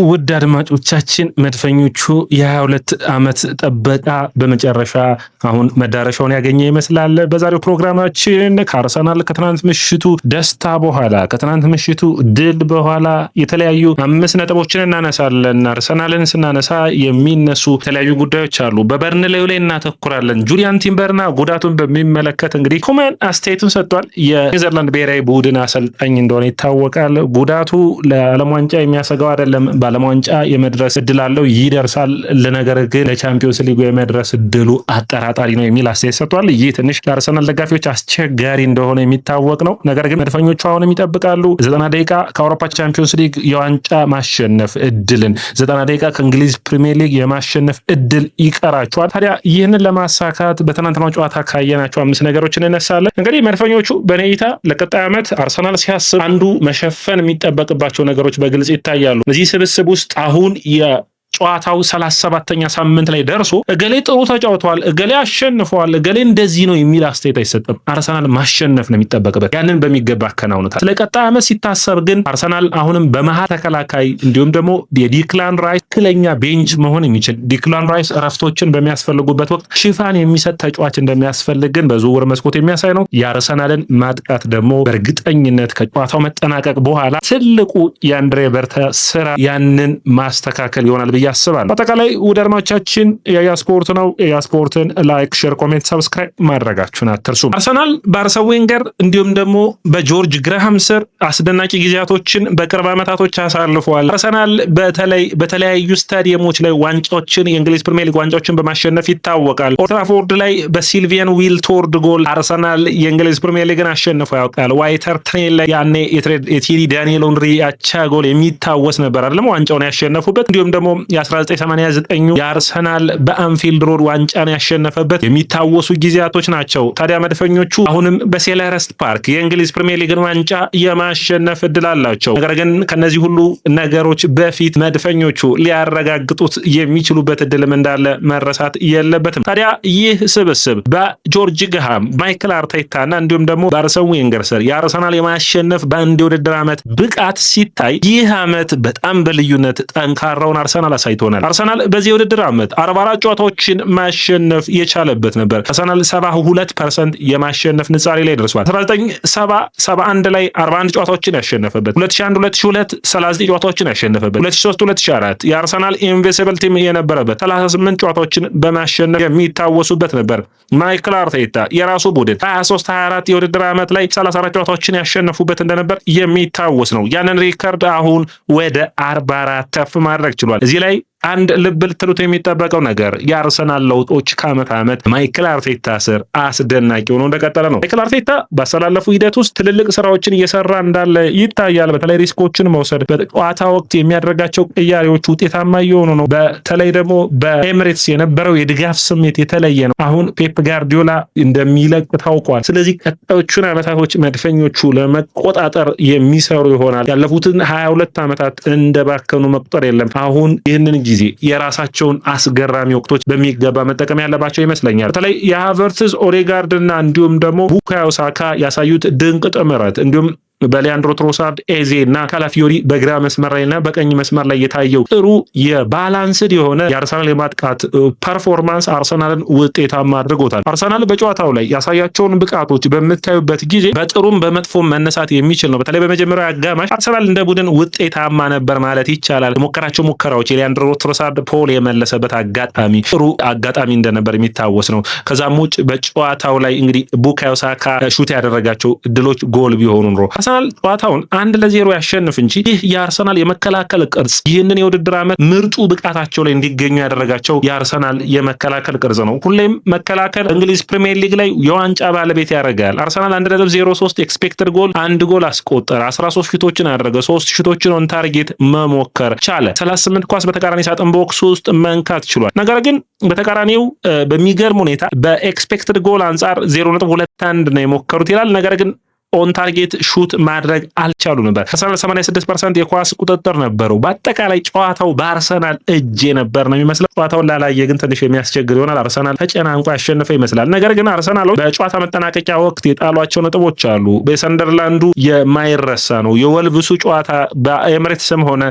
ውድ አድማጮቻችን መድፈኞቹ የ22 ዓመት ጥበቃ በመጨረሻ አሁን መዳረሻውን ያገኘ ይመስላል። በዛሬው ፕሮግራማችን ከአርሰናል ከትናንት ምሽቱ ደስታ በኋላ ከትናንት ምሽቱ ድል በኋላ የተለያዩ 5 ነጥቦችን እናነሳለን። አርሰናልን ስናነሳ የሚነሱ የተለያዩ ጉዳዮች አሉ። በበርንሌው ላይ እናተኩራለን። ጁሊያን ቲምበርና ጉዳቱን በሚመለከት እንግዲህ ኮመን አስተያየቱን ሰጥቷል። የኔዘርላንድ ብሔራዊ ቡድን አሰልጣኝ እንደሆነ ይታወቃል። ጉዳቱ ለዓለም ዋንጫ የሚያሰጋው አይደለም። በዓለም ዋንጫ የመድረስ እድል አለው፣ ይደርሳል። ለነገር ግን ለቻምፒዮንስ ሊግ የመድረስ እድሉ አጠራጣሪ ነው የሚል አስተያየት ሰጥቷል። ይህ ትንሽ ለአርሰናል ደጋፊዎች አስቸጋሪ እንደሆነ የሚታወቅ ነው። ነገር ግን መድፈኞቹ አሁንም ይጠብቃሉ 90 ደቂቃ ከአውሮፓ ቻምፒዮንስ ሊግ የዋንጫ ማሸነፍ እድልን፣ 90 ደቂቃ ከእንግሊዝ ፕሪሚየር ሊግ የማሸነፍ እድል ይቀራቸዋል። ታዲያ ይህንን ለማሳካት በትናንትናው ጨዋታ ካየናቸው 5 ነገሮችን እነሳለን። እንግዲህ መድፈኞቹ በኔ እይታ ለቀጣይ ዓመት አርሰናል ሲያስብ አንዱ መሸፈን የሚጠበቅባቸው ነገሮች በግልጽ ይታያሉ። እዚህ ስብስብ ውስጥ አሁን ጨዋታው 37ኛ ሳምንት ላይ ደርሶ እገሌ ጥሩ ተጫውተዋል፣ እገሌ አሸንፈዋል፣ እገሌ እንደዚህ ነው የሚል አስተያየት አይሰጥም። አርሰናል ማሸነፍ ነው የሚጠበቅበት። ያንን በሚገባ አከናውኑታል። ስለቀጣይ ዓመት ሲታሰብ ግን አርሰናል አሁንም በመሃል ተከላካይ እንዲሁም ደግሞ የዲክላን ራይስ ትክክለኛ ቤንች መሆን የሚችል ዲክላን ራይስ እረፍቶችን በሚያስፈልጉበት ወቅት ሽፋን የሚሰጥ ተጫዋች እንደሚያስፈልግ ግን በዝውውር መስኮት የሚያሳይ ነው። የአርሰናልን ማጥቃት ደግሞ በእርግጠኝነት ከጨዋታው መጠናቀቅ በኋላ ትልቁ የአንድሬ በርታ ስራ ያንን ማስተካከል ይሆናል ብዬ አስባለሁ። አጠቃላይ ውድ አድማጮቻችን የያስፖርት ነው። የያስፖርትን ላይክ፣ ሼር፣ ኮሜንት፣ ሰብስክራይብ ማድረጋችሁን አትርሱ። አርሰናል በአርሰን ዌንገር እንዲሁም ደግሞ በጆርጅ ግራሃም ስር አስደናቂ ጊዜያቶችን በቅርብ ዓመታቶች አሳልፈዋል። አርሰናል በተለያዩ ስታዲየሞች ላይ ዋንጫዎችን የእንግሊዝ ፕሪሚየር ሊግ ዋንጫዎችን በማሸነፍ ይታወቃል። ኦልድ ትራፎርድ ላይ በሲልቪያን ዊልቶርድ ጎል አርሰናል የእንግሊዝ ፕሪሚየር ሊግን አሸንፎ ያውቃል። ዋይተር ትሬን ላይ ያኔ የቲሪ ዳንኤል ኦንሪ አቻ ጎል የሚታወስ ነበር አይደለም ዋንጫውን ያሸነፉበት። እንዲሁም ደግሞ የ1989 የአርሰናል በአንፊልድ ሮድ ዋንጫን ያሸነፈበት የሚታወሱ ጊዜያቶች ናቸው። ታዲያ መድፈኞቹ አሁንም በሴልኸርስት ፓርክ የእንግሊዝ ፕሪሚየር ሊግን ዋንጫ የማሸነፍ እድል አላቸው። ነገር ግን ከነዚህ ሁሉ ነገሮች በፊት መድፈኞቹ ሊያረጋግጡት የሚችሉበት እድልም እንዳለ መረሳት የለበትም። ታዲያ ይህ ስብስብ በጆርጅ ግሃም፣ ማይክል አርቴታና እንዲሁም ደግሞ በአርሰን ዌንገር ስር የአርሰናል የማሸነፍ በአንድ የውድድር ዓመት ብቃት ሲታይ ይህ ዓመት በጣም በልዩነት ጠንካራውን አርሰናል አሳይቶናል። አርሰናል በዚህ የውድድር ዓመት 44 ጨዋታዎችን ማሸነፍ የቻለበት ነበር። አርሰናል 72% የማሸነፍ ንጻሬ ላይ ደርሷል። 1971 ላይ 41 ጨዋታዎችን ያሸነፈበት፣ 2001-2002 39 ጨዋታዎችን ያሸነፈበት፣ 2003-2004 የአርሰናል ኢንቪንሲብል ቲም የነበረበት 38 ጨዋታዎችን በማሸነፍ የሚታወሱበት ነበር። ማይክል አርቴታ የራሱ ቡድን 23-24 የውድድር ዓመት ላይ 34 ጨዋታዎችን ያሸነፉበት እንደነበር የሚታወስ ነው። ያንን ሪከርድ አሁን ወደ 44 ከፍ ማድረግ ችሏል። እዚህ ላይ አንድ ልብ ልትሉት የሚጠበቀው ነገር የአርሰናል ለውጦች ከዓመት ዓመት ማይክል አርቴታ ስር አስደናቂ ሆኖ እንደቀጠለ ነው። ማይክል አርቴታ ባስተላለፉ ሂደት ውስጥ ትልልቅ ስራዎችን እየሰራ እንዳለ ይታያል። በተለይ ሪስኮችን መውሰድ፣ በጨዋታ ወቅት የሚያደርጋቸው ቅያሬዎች ውጤታማ እየሆኑ ነው። በተለይ ደግሞ በኤምሬትስ የነበረው የድጋፍ ስሜት የተለየ ነው። አሁን ፔፕ ጋርዲዮላ እንደሚለቅ ታውቋል። ስለዚህ ቀጣዮቹን ዓመታቶች መድፈኞቹ ለመቆጣጠር የሚሰሩ ይሆናል። ያለፉትን 22 ዓመታት እንደባከኑ መቁጠር የለም። አሁን ይህንን ጊዜ የራሳቸውን አስገራሚ ወቅቶች በሚገባ መጠቀም ያለባቸው ይመስለኛል። በተለይ የሃቨርትዝ፣ ኦዴጋርድ እና እንዲሁም ደግሞ ቡካዮ ሳካ ያሳዩት ድንቅ ጥምረት እንዲሁም በሊያንድሮ ትሮሳርድ፣ ኤዜ እና ካላፊዮሪ በግራ መስመር ላይ እና በቀኝ መስመር ላይ የታየው ጥሩ የባላንስድ የሆነ የአርሰናል የማጥቃት ፐርፎርማንስ አርሰናልን ውጤታማ አድርጎታል። አርሰናል በጨዋታው ላይ ያሳያቸውን ብቃቶች በምታዩበት ጊዜ በጥሩም በመጥፎም መነሳት የሚችል ነው። በተለይ በመጀመሪያው አጋማሽ አርሰናል እንደ ቡድን ውጤታማ ነበር ማለት ይቻላል። የሞከራቸው ሙከራዎች የሊያንድሮ ትሮሳርድ ፖል የመለሰበት አጋጣሚ ጥሩ አጋጣሚ እንደነበር የሚታወስ ነው። ከዛም ውጭ በጨዋታው ላይ እንግዲህ ቡካዮ ሳካ ሹት ያደረጋቸው እድሎች ጎል ቢሆኑ ኖሮ አርሰናል ጨዋታውን 1-0 ያሸንፍ እንጂ ይህ የአርሰናል የመከላከል ቅርጽ ይህንን የውድድር ዓመት ምርጡ ብቃታቸው ላይ እንዲገኙ ያደረጋቸው የአርሰናል የመከላከል ቅርጽ ነው። ሁሌም መከላከል እንግሊዝ ፕሪሚየር ሊግ ላይ የዋንጫ ባለቤት ያደርጋል። አርሰናል 1.03 ኤክስፔክትድ ጎል 1 ጎል አስቆጠረ። 13 ሹቶችን አደረገ። 3 ሹቶችን ኦን ታርጌት መሞከር ቻለ። 38 ኳስ በተቃራኒ ሳጥን ቦክስ ውስጥ መንካት ችሏል። ነገር ግን በተቃራኒው በሚገርም ሁኔታ በኤክስፔክትድ ጎል አንጻር 0.21 ነው የሞከሩት ይላል። ነገር ግን ኦን ታርጌት ሹት ማድረግ አልቻሉ ነበር። አርሰናል 86% የኳስ ቁጥጥር ነበረው። በአጠቃላይ ጨዋታው በአርሰናል እጅ ነበር ነው የሚመስለው። ጨዋታውን ላላየ ግን ትንሽ የሚያስቸግር ይሆናል። አርሰናል ተጨናንቆ ያሸነፈ ይመስላል። ነገር ግን አርሰናሎች በጨዋታ መጠናቀቂያ ወቅት የጣሏቸው ነጥቦች አሉ። በሰንደርላንዱ የማይረሳ ነው። የወልቭሱ ጨዋታ በኤምሬትስም ሆነ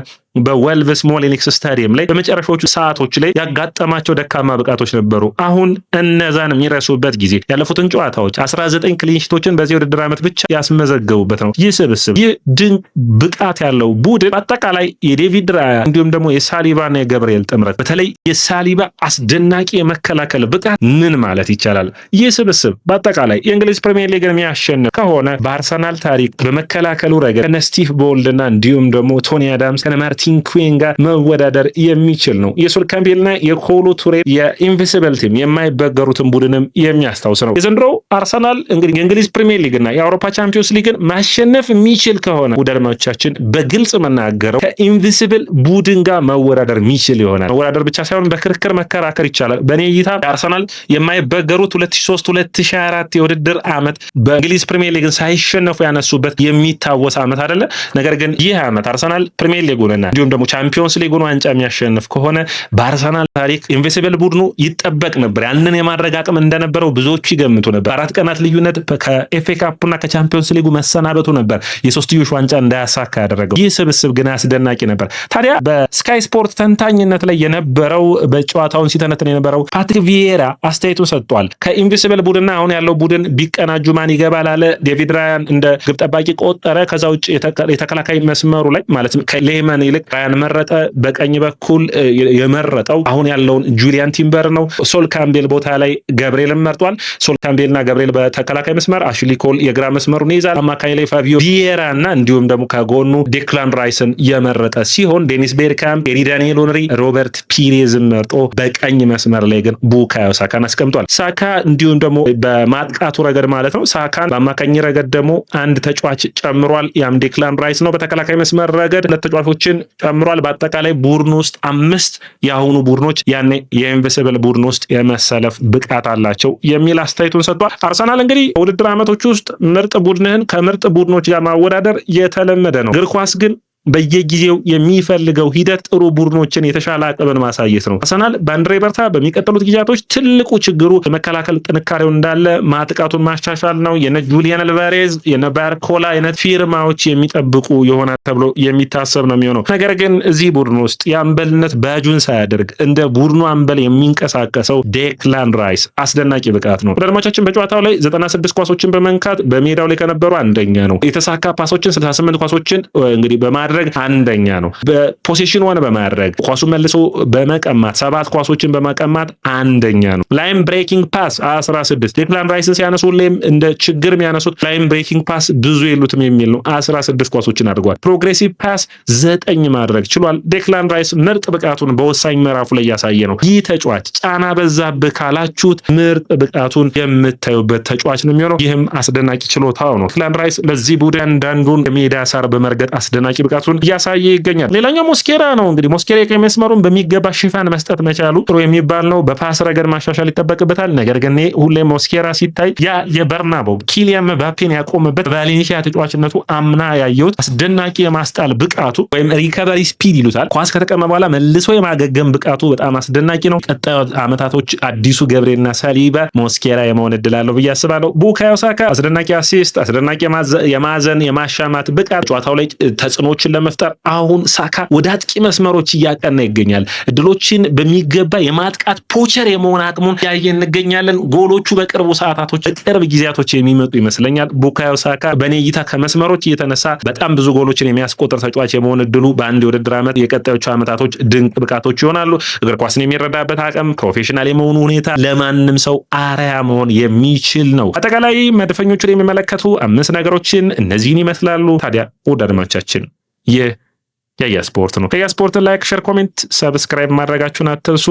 በዌልቭስ ሞሊኒክስ ስታዲየም ላይ በመጨረሻዎቹ ሰዓቶች ላይ ያጋጠማቸው ደካማ ብቃቶች ነበሩ። አሁን እነዛን የሚረሱበት ጊዜ ያለፉትን ጨዋታዎች 19 ክሊንሺቶችን በዚህ ውድድር ዓመት ብቻ ያስመዘገቡበት ነው። ይህ ስብስብ ይህ ድንቅ ብቃት ያለው ቡድን በአጠቃላይ የዴቪድ ራያ እንዲሁም ደግሞ የሳሊባና የገብርኤል ጥምረት በተለይ የሳሊባ አስደናቂ የመከላከል ብቃት ምን ማለት ይቻላል። ይህ ስብስብ በአጠቃላይ የእንግሊዝ ፕሪሚየር ሊግን የሚያሸንፍ ከሆነ በአርሰናል ታሪክ በመከላከሉ ረገድ ከነ ስቲቭ ቦልድና እንዲሁም ደግሞ ቶኒ አዳምስ ከነ ማርቲን ኩዌን ጋር መወዳደር የሚችል ነው። የሶል ካምቤልና የኮሎ ቱሬ የኢንቪሲብል ቲም የማይበገሩትን ቡድንም የሚያስታውስ ነው። የዘንድሮው አርሰናል እንግዲህ የእንግሊዝ ፕሪሚየር ሊግና የአውሮፓ ቻምፒዮንስ ሊግን ማሸነፍ የሚችል ከሆነ ውደድማዎቻችን በግልጽ መናገረው ከኢንቪሲብል ቡድን ጋር መወዳደር የሚችል ይሆናል። መወዳደር ብቻ ሳይሆን በክርክር መከራከር ይቻላል። በእኔ እይታ አርሰናል የማይበገሩት 2003-2024 የውድድር ዓመት በእንግሊዝ ፕሪሚየር ሊግን ሳይሸነፉ ያነሱበት የሚታወስ ዓመት አይደለ? ነገር ግን ይህ ዓመት አርሰናል ፕሪሚየር ሊጉንና እንዲሁም ደግሞ ቻምፒዮንስ ሊጉን ዋንጫ የሚያሸንፍ ከሆነ በአርሰናል ታሪክ ኢንቪሲብል ቡድኑ ይጠበቅ ነበር። ያንን የማድረግ አቅም እንደነበረው ብዙዎቹ ይገምቱ ነበር። 4 ቀናት ልዩነት ከኤፍኤ ካፕና ከቻምፒዮንስ ሊጉ መሰናበቱ ነበር የሶስትዮሽ ዋንጫ እንዳያሳካ ያደረገው። ይህ ስብስብ ግን አስደናቂ ነበር። ታዲያ በስካይ ስፖርት ተንታኝነት ላይ የነበረው በጨዋታውን ሲተነትን የነበረው ፓትሪክ ቪዬራ አስተያየቱን ሰጥቷል። ከኢንቪሲብል ቡድንና አሁን ያለው ቡድን ቢቀናጁ ማን ይገባል አለ። ዴቪድ ራያን እንደ ግብ ጠባቂ ቆጠረ። ከዛ ውጭ የተከላካይ መስመሩ ላይ ማለት ከሌመን ይልቅ ራያን መረጠ። በቀኝ በኩል የመረጠው አሁን ያለውን ጁሊያን ቲምበር ነው። ሶል ካምቤል ቦታ ላይ ገብርኤልን መርጧል። ሶል ካምቤልና ገብርኤል በተከላካይ መስመር፣ አሽሊ ኮል የግራ መስመሩን ይዛል። አማካኝ ላይ ፋቢዮ ቪዬራ እና እንዲሁም ደግሞ ከጎኑ ዴክላን ራይስን የመረጠ ሲሆን ዴኒስ ቤርካምፕ፣ ኤሪ ዳንኤል ኦንሪ፣ ሮበርት ፒሬዝን መርጦ በቀኝ መስመር ላይ ግን ቡካዮ ሳካን አስቀምጧል። ሳካ እንዲሁም ደግሞ በማጥቃቱ ረገድ ማለት ነው ሳካን በአማካኝ ረገድ ደግሞ አንድ ተጫዋች ጨምሯል። ያም ዴክላን ራይስ ነው። በተከላካይ መስመር ረገድ 2 ተጫዋቾችን ጨምሯል። በአጠቃላይ ቡድን ውስጥ 5 የአሁኑ ቡድኖች ያኔ የኢንቪሲብል ቡድን ውስጥ የመሰለፍ ብቃት አላቸው የሚል አስተያየቱን ሰጥቷል። አርሰናል እንግዲህ በውድድር ዓመቶች ውስጥ ምርጥ ቡድንህን ከምርጥ ቡድኖች ጋር ማወዳደር የተለመደ ነው። እግር ኳስ ግን በየጊዜው የሚፈልገው ሂደት ጥሩ ቡድኖችን የተሻለ አቅምን ማሳየት ነው። አርሰናል በአንድሬ በርታ በሚቀጥሉት ጊዜያቶች ትልቁ ችግሩ የመከላከል ጥንካሬው እንዳለ ማጥቃቱን ማሻሻል ነው። የነ ጁሊያን አልቫሬዝ የነ ባርኮላ አይነት ፊርማዎች የሚጠብቁ ይሆናል ተብሎ የሚታሰብ ነው የሚሆነው። ነገር ግን እዚህ ቡድን ውስጥ የአምበልነት ባጁን ሳያደርግ እንደ ቡድኑ አምበል የሚንቀሳቀሰው ዴክላን ራይስ አስደናቂ ብቃት ነው። ወዳጆቻችን በጨዋታው ላይ 96 ኳሶችን በመንካት በሜዳው ላይ ከነበሩ አንደኛ ነው። የተሳካ ፓሶችን 68 ኳሶችን እንግዲህ በማድረግ አንደኛ ነው። በፖሴሽን ሆነ በማድረግ ኳሱን መልሶ በመቀማት 7 ኳሶችን በመቀማት አንደኛ ነው። ላይን ብሬኪንግ ፓስ 16 ዴክላን ራይስን ሲያነሱ ሁሌም እንደ ችግር የሚያነሱት ላይን ብሬኪንግ ፓስ ብዙ የሉትም የሚል ነው። 16 ኳሶችን አድርጓል። ፕሮግሬሲቭ ፓስ 9 ማድረግ ችሏል። ዴክላን ራይስ ምርጥ ብቃቱን በወሳኝ ምዕራፉ ላይ ያሳየ ነው። ይህ ተጫዋች ጫና በዛብህ ካላችሁት ምርጥ ብቃቱን የምታዩበት ተጫዋች ነው የሚሆነው። ይህም አስደናቂ ችሎታው ነው። ዴክላን ራይስ ለዚህ ቡድን አንዳንዱን የሜዳ ሳር በመርገጥ አስደናቂ ብቃቱን እያሳየ ይገኛል። ሌላኛው ሞስኬራ ነው። እንግዲህ ሞስኬራ የቀኝ መስመሩን በሚገባ ሽፋን መስጠት መቻሉ ጥሩ የሚባል ነው። በፓስ ረገድ ማሻሻል ይጠበቅበታል። ነገር ግን ሁሌ ሞስኬራ ሲታይ ያ የበርናቦ ኪሊያን ምባፔን ያቆመበት ቫሌንሲያ ተጫዋችነቱ አምና ያየሁት አስደናቂ የማስጣል ብቃቱ ወይም ሪከቨሪ ስፒድ ይሉታል። ኳስ ከተቀመ በኋላ መልሶ የማገገም ብቃቱ በጣም አስደናቂ ነው። ቀጣዩ አመታቶች አዲሱ ገብርኤልና ሳሊባ ሞስኬራ የመሆን እድል አለው ብዬ አስባለሁ። ቡካዮ ሳካ አስደናቂ አሲስት፣ አስደናቂ የማዘን የማሻማት ብቃት ጨዋታው ላይ ተጽዕኖችን ለመፍጠር አሁን ሳካ ወደ አጥቂ መስመሮች እያቀና ይገኛል። እድሎችን በሚገባ የማጥቃት ፖቸር የመሆን አቅሙን ያየ እንገኛለን። ጎሎቹ በቅርቡ ሰዓታቶች በቅርብ ጊዜያቶች የሚመጡ ይመስለኛል። ቡካዮ ሳካ በኔ እይታ ከመስመሮች እየተነሳ በጣም ብዙ ጎሎችን የሚያስቆጥር ተጫዋች የመሆን እድሉ በአንድ የውድድር ዓመት የቀጣዮቹ ዓመታቶች ድንቅ ብቃቶች ይሆናሉ። እግር ኳስን የሚረዳበት አቅም፣ ፕሮፌሽናል የመሆኑ ሁኔታ ለማንም ሰው አርአያ መሆን የሚችል ነው። አጠቃላይ መድፈኞቹን የሚመለከቱ 5 ነገሮችን እነዚህን ይመስላሉ። ታዲያ ውድ አድማጮቻችን ይህ ያያ ስፖርት ነው። ያያ ስፖርትን ላይክ፣ ሼር፣ ኮሜንት፣ ሰብስክራይብ ማድረጋችሁን አትርሱ።